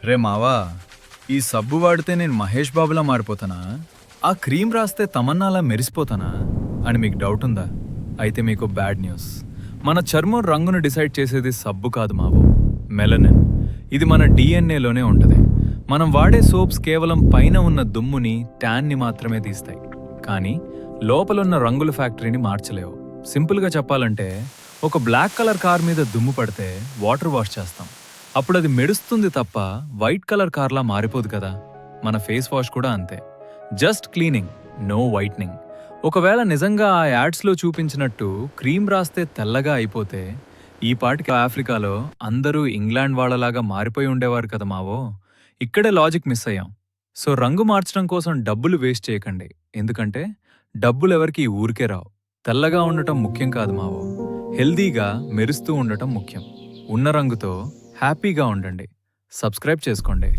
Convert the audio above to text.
రే మావా, ఈ సబ్బు వాడితే నేను మహేష్ బాబులా మారిపోతానా? ఆ క్రీమ్ రాస్తే తమన్నాలా మెరిసిపోతానా అని మీకు డౌట్ ఉందా? అయితే మీకు బ్యాడ్ న్యూస్. మన చర్మం రంగును డిసైడ్ చేసేది సబ్బు కాదు మావో, మెలనిన్. ఇది మన డిఎన్ఏలోనే ఉంటుంది. మనం వాడే సోప్స్ కేవలం పైన ఉన్న దుమ్ముని, ట్యాన్ని మాత్రమే తీస్తాయి, కానీ లోపలున్న రంగుల ఫ్యాక్టరీని మార్చలేవు. సింపుల్గా చెప్పాలంటే, ఒక బ్లాక్ కలర్ కార్ మీద దుమ్ము పడితే వాటర్ వాష్ చేస్తాం, అప్పుడు అది మెరుస్తుంది తప్ప వైట్ కలర్ కార్లా మారిపోదు కదా. మన ఫేస్ వాష్ కూడా అంతే, జస్ట్ క్లీనింగ్, నో వైట్నింగ్. ఒకవేళ నిజంగా ఆ యాడ్స్లో చూపించినట్టు క్రీమ్ రాస్తే తెల్లగా అయిపోతే ఈ పాటికి ఆఫ్రికాలో అందరూ ఇంగ్లాండ్ వాళ్ళలాగా మారిపోయి ఉండేవారు కదా మావో. ఇక్కడే లాజిక్ మిస్ అయ్యాం. సో రంగు మార్చడం కోసం డబ్బులు వేస్ట్ చేయకండి, ఎందుకంటే డబ్బులు ఎవరికి ఊరికే రావు. తెల్లగా ఉండటం ముఖ్యం కాదు మావో, హెల్దీగా మెరుస్తూ ఉండటం ముఖ్యం. ఉన్న రంగుతో హ్యాపీగా ఉండండి. సబ్స్క్రైబ్ చేసుకోండి.